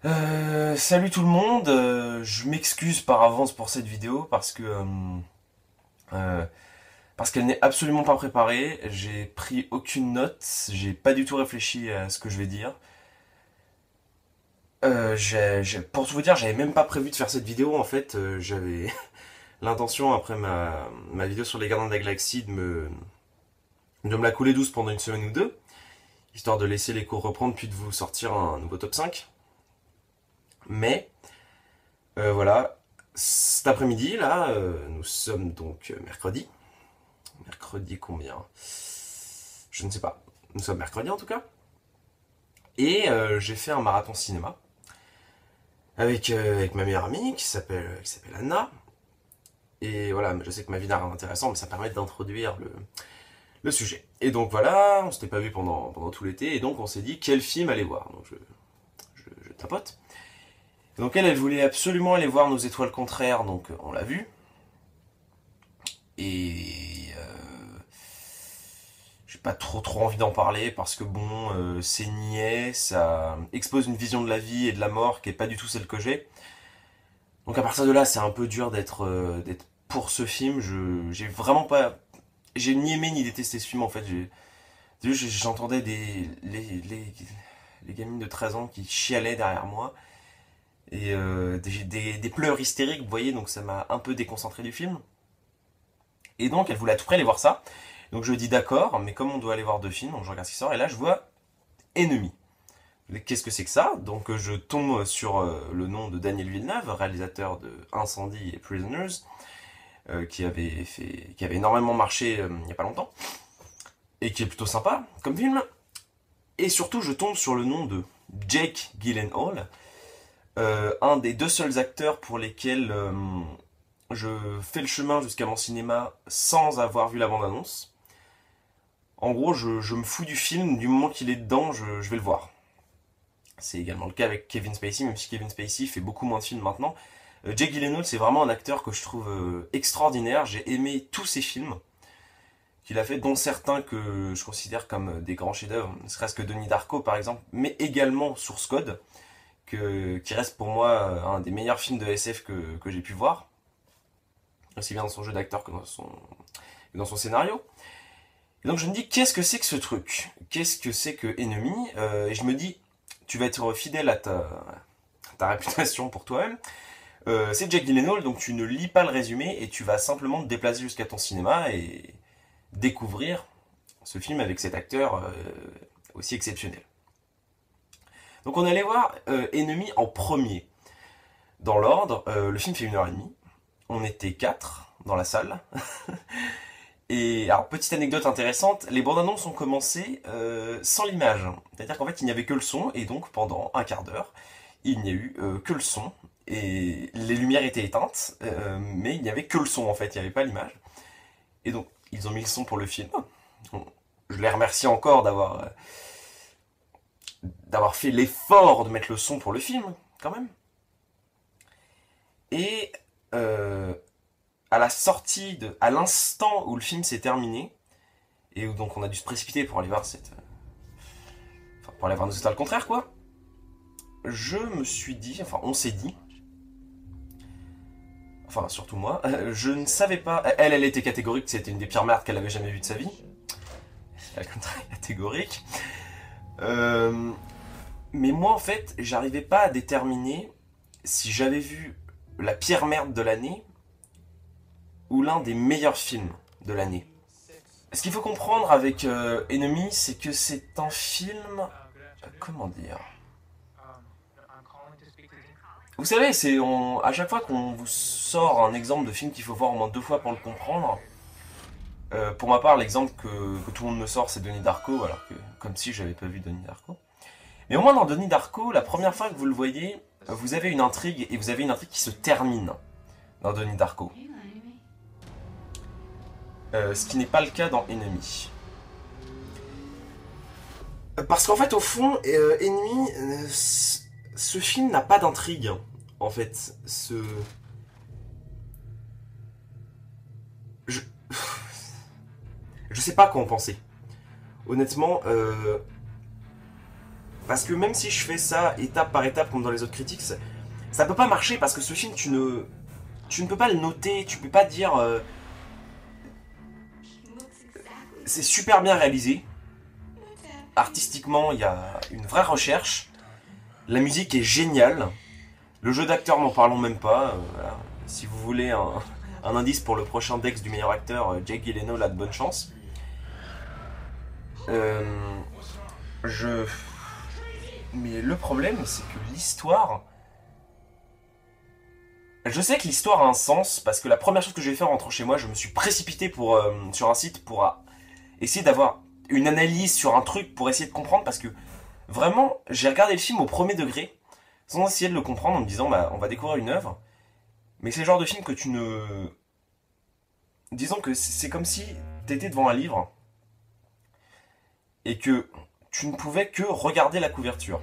Salut tout le monde, je m'excuse par avance pour cette vidéo euh, parce qu'elle n'est absolument pas préparée, j'ai pris aucune note, j'ai pas du tout réfléchi à ce que je vais dire. Pour tout vous dire, j'avais même pas prévu de faire cette vidéo en fait, j'avais l'intention après ma vidéo sur les Gardiens de la Galaxie de me la couler douce pendant une semaine ou deux, histoire de laisser les cours reprendre puis de vous sortir un nouveau top 5. Mais voilà, cet après-midi, là, nous sommes donc mercredi. Mercredi combien? Je ne sais pas. Nous sommes mercredi en tout cas. Et j'ai fait un marathon cinéma avec ma meilleure amie qui s'appelle Anna. Et voilà, je sais que ma vie n'a rien d'intéressant, mais ça permet d'introduire le sujet. Et donc voilà, on s'était pas vu pendant tout l'été, et donc on s'est dit quel film aller voir. Donc je tapote. Et donc elle voulait absolument aller voir Nos étoiles contraires, donc on l'a vu. Et j'ai pas trop envie d'en parler parce que bon, c'est niais, ça expose une vision de la vie et de la mort qui est pas du tout celle que j'ai. Donc à partir de là, c'est un peu dur d'être pour ce film. J'ai vraiment pas, j'ai ni aimé ni détesté ce film en fait. J'entendais les gamines de 13 ans qui chialaient derrière moi et des pleurs hystériques, vous voyez, donc ça m'a un peu déconcentré du film. Et donc elle voulait à tout prix aller voir ça. Donc je dis d'accord, mais comme on doit aller voir deux films, donc je regarde ce qui sort, et là je vois Ennemi. Qu'est-ce que c'est que ça? Donc je tombe sur le nom de Daniel Villeneuve, réalisateur de Incendie et Prisoners, qui avait énormément marché il n'y a pas longtemps, et qui est plutôt sympa comme film. Et surtout je tombe sur le nom de Jake Gyllenhaal, un des deux seuls acteurs pour lesquels je fais le chemin jusqu'à mon cinéma sans avoir vu la bande-annonce. En gros, je me fous du film, du moment qu'il est dedans, je vais le voir. C'est également le cas avec Kevin Spacey, même si Kevin Spacey fait beaucoup moins de films maintenant. Jake Gyllenhaal, c'est vraiment un acteur que je trouve extraordinaire. J'ai aimé tous ses films qu'il a fait, dont certains que je considère comme des grands chefs-d'œuvre, ne serait-ce que Denis Darko par exemple, mais également Source Code, qui reste pour moi un des meilleurs films de SF que j'ai pu voir, aussi bien dans son jeu d'acteur que dans son scénario. Et donc je me dis, qu'est-ce que c'est que ce truc? Qu'est-ce que c'est que Ennemi? Et je me dis, tu vas être fidèle à ta réputation pour toi-même. C'est Jack Gyllenhaal, donc tu ne lis pas le résumé et tu vas simplement te déplacer jusqu'à ton cinéma et découvrir ce film avec cet acteur aussi exceptionnel. Donc on allait voir Ennemi en premier. Dans l'ordre, le film fait 1h30. On était 4 dans la salle. Et alors, petite anecdote intéressante, les bandes annonces ont commencé sans l'image. C'est-à-dire qu'en fait, il n'y avait que le son, et donc pendant un quart d'heure, il n'y a eu que le son. Et les lumières étaient éteintes, mais il n'y avait que le son en fait, il n'y avait pas l'image. Et donc, ils ont mis le son pour le film. Je les remercie encore d'avoir fait l'effort de mettre le son pour le film, quand même. Et à la sortie à l'instant où le film s'est terminé, et où donc on a dû se précipiter pour aller voir pour aller voir Nos étoiles contraires, quoi. Je me suis dit, enfin on s'est dit, enfin surtout moi, je ne savais pas, elle était catégorique, c'était une des pires merdes qu'elle avait jamais vues de sa vie. Elle est très catégorique. Euh, mais moi en fait, j'arrivais pas à déterminer si j'avais vu la pire merde de l'année ou l'un des meilleurs films de l'année. Ce qu'il faut comprendre avec Enemy, c'est que c'est un film, comment dire, vous savez, à chaque fois qu'on vous sort un exemple de film qu'il faut voir au moins deux fois pour le comprendre, pour ma part, l'exemple que tout le monde me sort, c'est Denis Darko, alors que comme si j'avais pas vu Denis Darko. Mais au moins dans Denis Darko, la première fois que vous le voyez, vous avez une intrigue, et vous avez une intrigue qui se termine dans Denis Darko. Ce qui n'est pas le cas dans Enemy. Parce qu'en fait, au fond, Enemy, ce film n'a pas d'intrigue. En fait, je, je sais pas quoi en penser. Honnêtement, Parce que même si je fais ça étape par étape comme dans les autres critiques, ça peut pas marcher parce que ce film, tu ne peux pas le noter, tu peux pas dire c'est super bien réalisé. Artistiquement, il y a une vraie recherche. La musique est géniale. Le jeu d'acteur, n'en parlons même pas. Voilà. Si vous voulez un indice pour le prochain Dex du meilleur acteur, Jake Gyllenhaal a de bonnes chances. Je... Mais le problème, c'est que l'histoire... Je sais que l'histoire a un sens, parce que la première chose que j'ai fait en rentrant chez moi, je me suis précipité sur un site pour essayer d'avoir une analyse sur un truc, pour essayer de comprendre, parce que vraiment, j'ai regardé le film au premier degré, sans essayer de le comprendre, en me disant, bah, on va découvrir une œuvre, mais c'est le genre de film que tu ne... Disons que c'est comme si t'étais devant un livre, et que tu ne pouvais que regarder la couverture.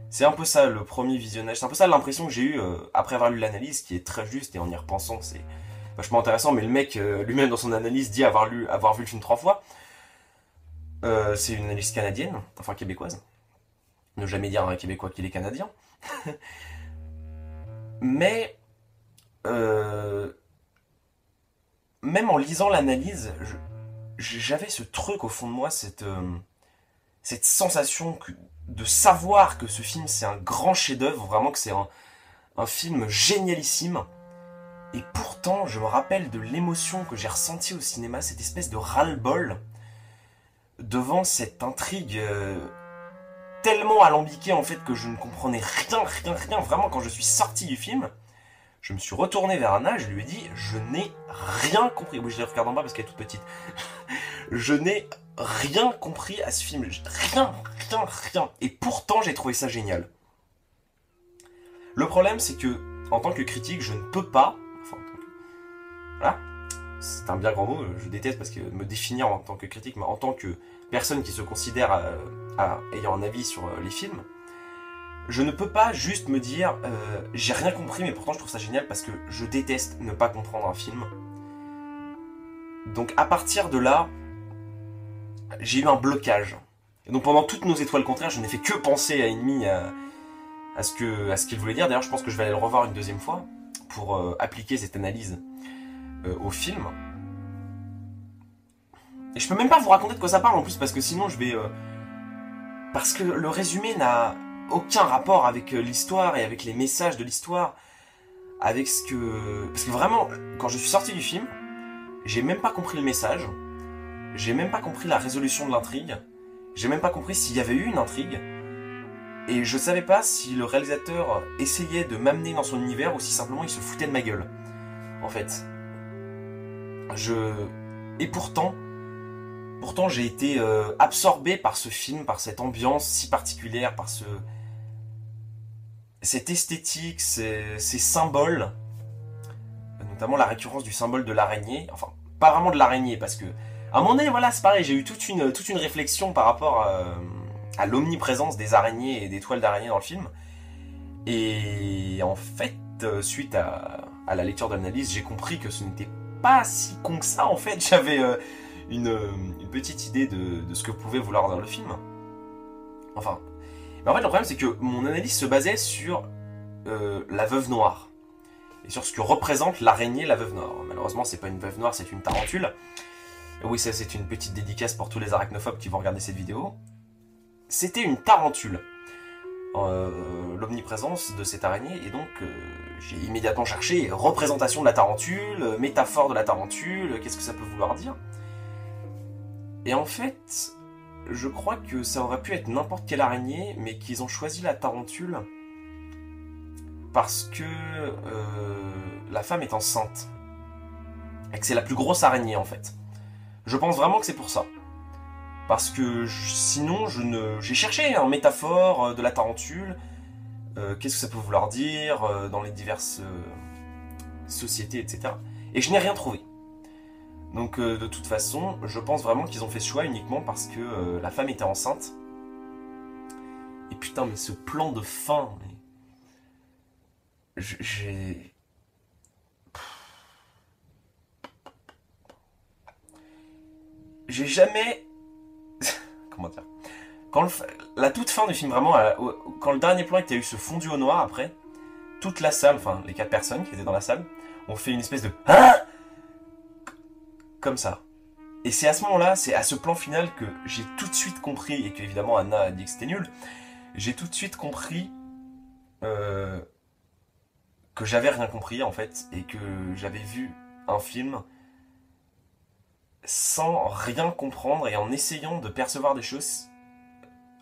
C'est un peu ça le premier visionnage, c'est un peu ça l'impression que j'ai eue après avoir lu l'analyse, qui est très juste, et en y repensant, c'est vachement intéressant, mais le mec lui-même dans son analyse dit avoir vu le film 3 fois. C'est une analyse canadienne, enfin québécoise. Ne jamais dire à un Québécois qu'il est canadien. Mais euh, même en lisant l'analyse, j'avais ce truc au fond de moi, cette sensation de savoir que ce film c'est un grand chef-d'œuvre, vraiment que c'est un film génialissime. Et pourtant, je me rappelle de l'émotion que j'ai ressentie au cinéma, cette espèce de ras-le-bol devant cette intrigue tellement alambiquée en fait que je ne comprenais rien. Vraiment, quand je suis sorti du film, je me suis retourné vers Anna, je lui ai dit, je n'ai rien compris. Oui, je l'ai regardé en bas parce qu'elle est toute petite. Je n'ai rien compris à ce film. Rien. Et pourtant, j'ai trouvé ça génial. Le problème, c'est que, en tant que critique, je ne peux pas... Enfin, voilà. C'est un bien grand mot, je déteste parce que me définir en tant que critique, mais en tant que personne qui se considère ayant un avis sur les films, je ne peux pas juste me dire j'ai rien compris mais pourtant je trouve ça génial parce que je déteste ne pas comprendre un film. Donc à partir de là, j'ai eu un blocage. Et donc pendant toutes nos étoiles contraires, je n'ai fait que penser à Ennemi, à ce qu'il voulait dire. D'ailleurs, je pense que je vais aller le revoir une deuxième fois pour appliquer cette analyse au film. Et je peux même pas vous raconter de quoi ça parle en plus parce que sinon je vais... Parce que le résumé n'a aucun rapport avec l'histoire et avec les messages de l'histoire. Avec ce que... Parce que vraiment, quand je suis sorti du film, j'ai même pas compris le message. J'ai même pas compris la résolution de l'intrigue. J'ai même pas compris s'il y avait eu une intrigue. Et je savais pas si le réalisateur essayait de m'amener dans son univers ou si simplement il se foutait de ma gueule. En fait. Et pourtant j'ai été absorbé par ce film, par cette ambiance si particulière, par cette esthétique, ces symboles, notamment la récurrence du symbole de l'araignée, enfin, pas vraiment de l'araignée, parce que, à un moment donné, voilà, c'est pareil, j'ai eu toute une réflexion par rapport à l'omniprésence des araignées et des toiles d'araignée dans le film, et en fait, suite à la lecture de l'analyse, j'ai compris que ce n'était pas si con que ça, en fait, j'avais... Une petite idée de ce que pouvait vouloir dire le film. Enfin. Mais en fait, le problème, c'est que mon analyse se basait sur la veuve noire. Et sur ce que représente l'araignée, la veuve noire. Malheureusement, c'est pas une veuve noire, c'est une tarentule. Et oui, ça, c'est une petite dédicace pour tous les arachnophobes qui vont regarder cette vidéo. C'était une tarentule. L'omniprésence de cette araignée. Et donc, j'ai immédiatement cherché représentation de la tarentule, métaphore de la tarentule, qu'est-ce que ça peut vouloir dire. Et en fait, je crois que ça aurait pu être n'importe quelle araignée, mais qu'ils ont choisi la tarentule parce que la femme est enceinte. Et que c'est la plus grosse araignée en fait. Je pense vraiment que c'est pour ça. Parce que sinon, j'ai cherché une métaphore de la tarentule. Qu'est-ce que ça peut vouloir dire dans les diverses sociétés, etc. Et je n'ai rien trouvé. Donc de toute façon, je pense vraiment qu'ils ont fait ce choix uniquement parce que la femme était enceinte. Et putain, mais ce plan de fin, mais... J'ai... J'ai jamais... Comment dire? quand la toute fin du film, vraiment, quand le dernier plan, il y a eu ce fondu au noir après, toute la salle, enfin les 4 personnes qui étaient dans la salle, ont fait une espèce de ah comme ça. Et c'est à ce moment-là, c'est à ce plan final que j'ai tout de suite compris, et que évidemment Anna a dit que c'était nul, j'ai tout de suite compris euh, que j'avais rien compris en fait, et que j'avais vu un film sans rien comprendre et en essayant de percevoir des choses,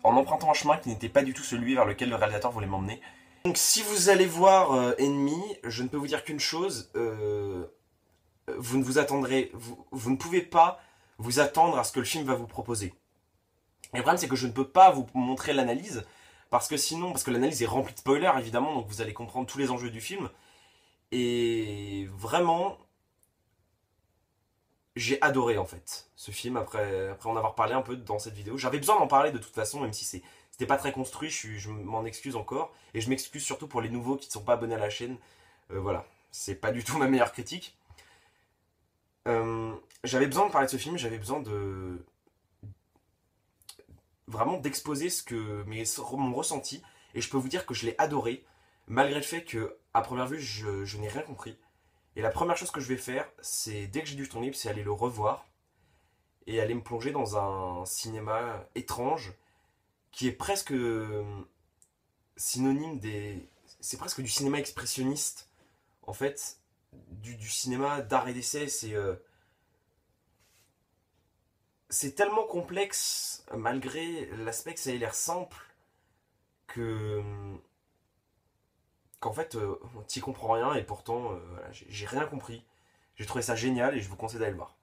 en empruntant un chemin qui n'était pas du tout celui vers lequel le réalisateur voulait m'emmener. Donc si vous allez voir Ennemi, je ne peux vous dire qu'une chose, vous ne vous attendrez, vous ne pouvez pas vous attendre à ce que le film va vous proposer. Et le problème c'est que je ne peux pas vous montrer l'analyse, parce que l'analyse est remplie de spoilers évidemment, donc vous allez comprendre tous les enjeux du film. Et vraiment, j'ai adoré en fait ce film après en avoir parlé un peu dans cette vidéo. J'avais besoin d'en parler de toute façon, même si c'était pas très construit, je m'en excuse encore. Et je m'excuse surtout pour les nouveaux qui ne sont pas abonnés à la chaîne. Voilà, c'est pas du tout ma meilleure critique. J'avais besoin de parler de ce film, j'avais besoin de vraiment d'exposer mon ressenti. Et je peux vous dire que je l'ai adoré, malgré le fait que à première vue je n'ai rien compris. Et la première chose que je vais faire, c'est dès que j'ai du temps libre, c'est aller le revoir et aller me plonger dans un cinéma étrange qui est presque synonyme des... C'est presque du cinéma expressionniste, en fait, du cinéma d'art et d'essai. C'est tellement complexe, malgré l'aspect que ça ait l'air simple, que qu'en fait, t'y comprends rien et pourtant, voilà, j'ai rien compris. J'ai trouvé ça génial et je vous conseille d'aller le voir.